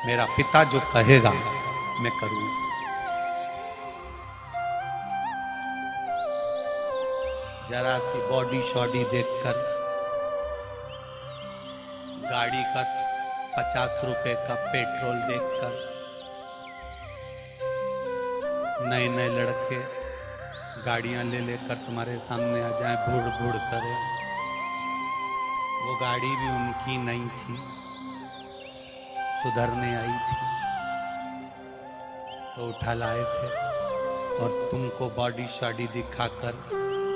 मेरा पिता जो कहेगा मैं करूंगा। जरा सी बॉडी शॉडी देखकर, गाड़ी का 50 रुपए का पेट्रोल देखकर, नए नए लड़के गाड़ियां ले लेकर तुम्हारे सामने आ जाएं, भुड़ भुड़ करे। वो गाड़ी भी उनकी नहीं थी, सुधरने आई थी तो उठा लाए थे, और तुमको बॉडी शॉडी दिखाकर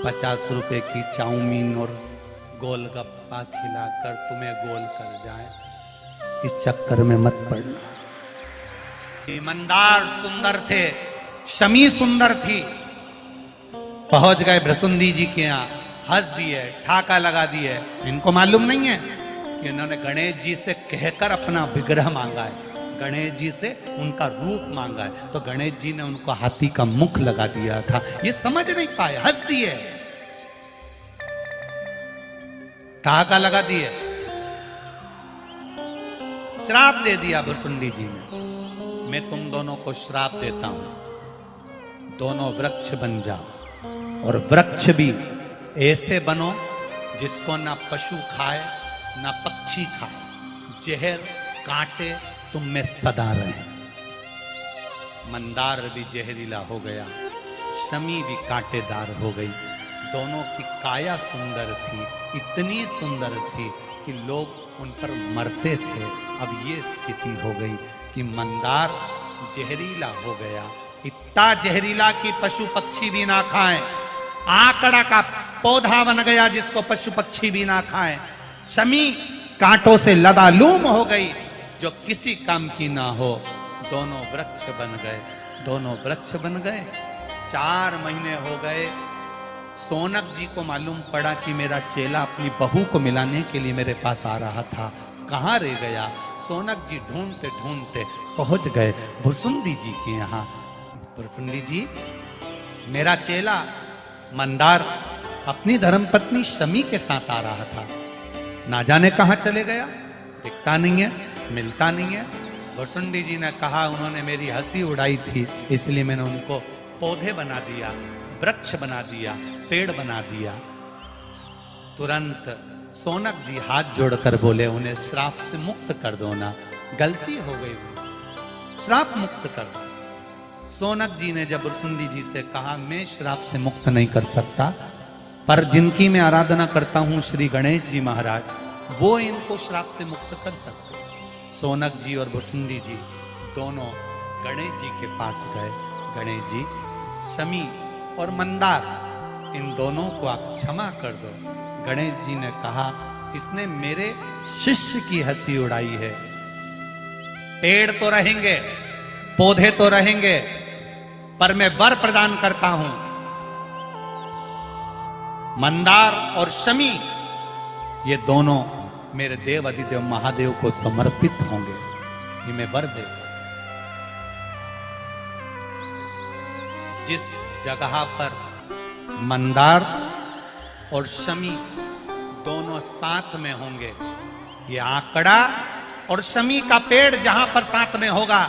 50 रुपए की चाउमीन और गोलगप्पा खिलाकर तुम्हें गोल कर जाए, इस चक्कर में मत पड़ना। ईमानदार सुंदर थे, शमी सुंदर थी। पहुंच गए भृसुंडी जी के यहाँ, हंस दिए, ठाका लगा दिए। इनको मालूम नहीं है कि इन्होंने गणेश जी से कहकर अपना विग्रह मांगा है, गणेश जी से उनका रूप मांगा है, तो गणेश जी ने उनको हाथी का मुख लगा दिया था। ये समझ नहीं पाए, हंस दिए, ठाका लगा दिए, श्राप दे दिया भृसुंडी जी ने। मैं तुम दोनों को श्राप देता हूं, दोनों वृक्ष बन जाओ, और वृक्ष भी ऐसे बनो जिसको ना पशु खाए ना पक्षी खाए, जहर कांटे तुम में सदा रहे। मंदार भी जहरीला हो गया, शमी भी कांटेदार हो गई। दोनों की काया सुंदर थी, इतनी सुंदर थी कि लोग उन पर मरते थे। अब ये स्थिति हो गई कि मंदार जहरीला हो गया, इतना जहरीला कि पशु पक्षी भी ना खाएं। आकड़ा का पौधा बन गया जिसको पशु पक्षी भी ना खाएं। शमी कांटों से लदालूम हो गई, जो किसी काम की ना हो। दोनों वृक्ष बन गए, दोनों वृक्ष बन गए। 4 महीने हो गए। सोनक जी को मालूम पड़ा कि मेरा चेला अपनी बहू को मिलाने के लिए मेरे पास आ रहा था, कहाँ रह गया। सोनक जी ढूंढते ढूंढते पहुंच गए भृसुंडी जी के यहाँ। भृसुंडी जी, मेरा चेला मंदार अपनी धर्मपत्नी शमी के साथ आ रहा था, ना जाने कहाँ चले गया, दिखता नहीं है, मिलता नहीं है। भृसुंडी जी ने कहा उन्होंने मेरी हंसी उड़ाई थी, इसलिए मैंने उनको पौधे बना दिया, वृक्ष बना दिया, पेड़ बना दिया। तुरंत सोनक जी हाथ जोड़कर बोले, उन्हें श्राप से मुक्त कर दो ना, गलती हो गई, श्राप मुक्त कर दो। सोनक जी ने जब भृसुंडी जी से कहा, मैं श्राप से मुक्त नहीं कर सकता, पर जिनकी मैं आराधना करता हूं श्री गणेश जी महाराज, वो इनको श्राप से मुक्त कर सकते। सोनक जी और भृसुंडी जी दोनों गणेश जी के पास गए। गणेश जी, शमी और मंदार, इन दोनों को आप क्षमा कर दो। गणेश जी ने कहा, इसने मेरे शिष्य की हंसी उड़ाई है। पेड़ तो रहेंगे, पौधे तो रहेंगे, पर मैं वर प्रदान करता हूं, मंदार और शमी ये दोनों मेरे देव अधिदेव महादेव को समर्पित होंगे, ये मैं वर देता। जिस जगह पर मंदार और शमी दोनों साथ में होंगे, ये आकड़ा और शमी का पेड़ जहां पर साथ में होगा,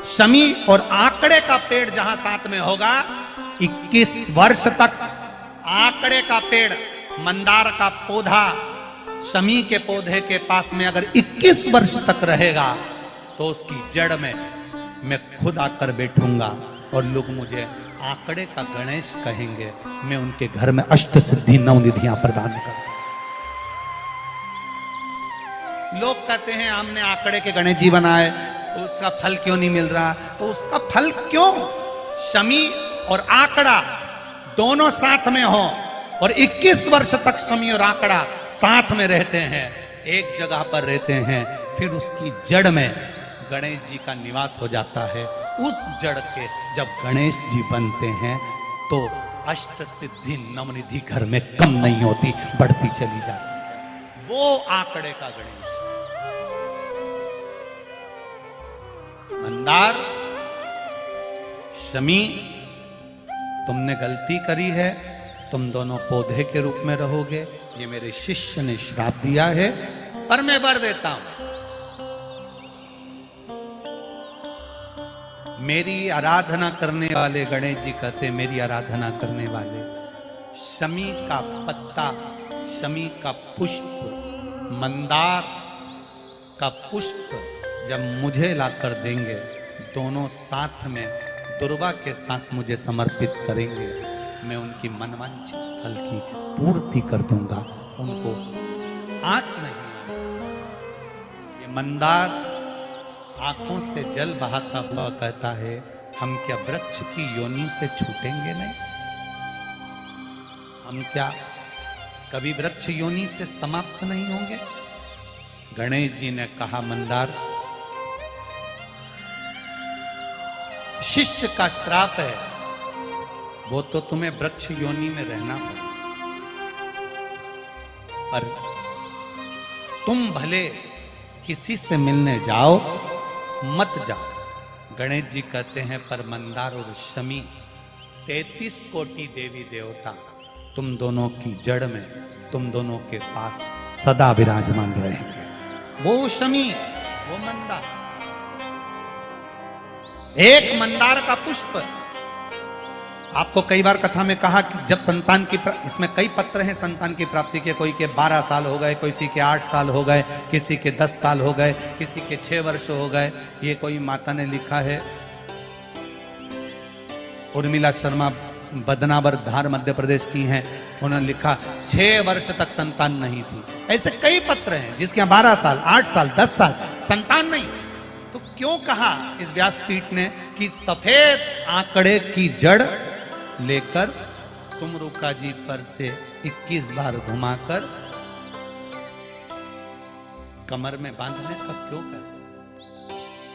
शमी और आकड़े का पेड़ जहां साथ में होगा, 21 वर्ष तक आकड़े का पेड़, मंदार का पौधा शमी के पौधे के पास में अगर 21 वर्ष तक रहेगा, तो उसकी जड़ में मैं खुद आकर बैठूंगा और लोग मुझे आकड़े का गणेश कहेंगे। मैं उनके घर में अष्ट सिद्धि 9 निधियां प्रदान करूंगा। लोग कहते हैं हमने आकड़े के गणेश जी बनाए, तो उसका फल क्यों नहीं मिल रहा? तो उसका फल क्यों? शमी और आकड़ा दोनों साथ में हो और 21 वर्ष तक शमी और आकड़ा साथ में रहते हैं, एक जगह पर रहते हैं, फिर उसकी जड़ में गणेश जी का निवास हो जाता है। उस जड़ के जब गणेश जी बनते हैं तो अष्ट सिद्धि नवनिधि घर में कम नहीं होती, बढ़ती चली जाती। वो आकड़े का गणेश। मंदार, शमी, तुमने गलती करी है, तुम दोनों पौधे के रूप में रहोगे, ये मेरे शिष्य ने श्राप दिया है, पर मैं वर देता हूं। मेरी आराधना करने वाले गणेश जी कहते, मेरी आराधना करने वाले शमी का पत्ता, शमी का पुष्प, मंदार का पुष्प जब मुझे लाकर देंगे, दोनों साथ में दुर्वा के साथ मुझे समर्पित करेंगे, मैं उनकी मनवांछित फल की पूर्ति कर दूंगा, उनको आंच नहीं। ये मंदार आंखों से जल बहाता हुआ कहता है, हम क्या वृक्ष की योनि से छूटेंगे नहीं? हम क्या कभी वृक्ष योनि से समाप्त नहीं होंगे? गणेश जी ने कहा, मंदार, शिष्य का श्राप है, वो तो तुम्हें वृक्ष योनि में रहना पड़ेगा, पर तुम भले किसी से मिलने जाओ मत जाओ। गणेश जी कहते हैं, पर मंदार और शमी 33 कोटि देवी देवता तुम दोनों की जड़ में, तुम दोनों के पास सदा विराजमान रहेंगे। वो शमी, वो मंदार, एक मंदार का पुष्प। आपको कई बार कथा में कहा कि जब संतान की, इसमें कई पत्र हैं संतान की प्राप्ति के, कोई के 12 साल हो गए, किसी के 8 साल हो गए, किसी के 10 साल हो गए, किसी के 6 वर्ष हो गए। ये कोई माता ने लिखा है, उर्मिला शर्मा बदनावर धार मध्य प्रदेश की हैं, उन्होंने लिखा 6 वर्ष तक संतान नहीं थी। ऐसे कई पत्र हैं जिसके 12 साल, 8 साल, 10 साल संतान नहीं। तो क्यों कहा इस व्यासपीठ ने कि सफेद आंकड़े की जड़ लेकर तुम रुका जी पर से 21 बार घुमाकर कमर में बांधने का क्यों कर?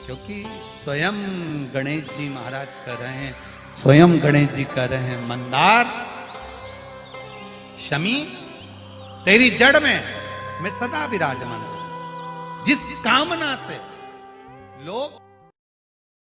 क्योंकि स्वयं गणेश जी महाराज कर रहे हैं, स्वयं गणेश जी कर रहे हैं, मंदार, शमी, तेरी जड़ में मैं सदा विराजमान हूं। जिस कामना से लोग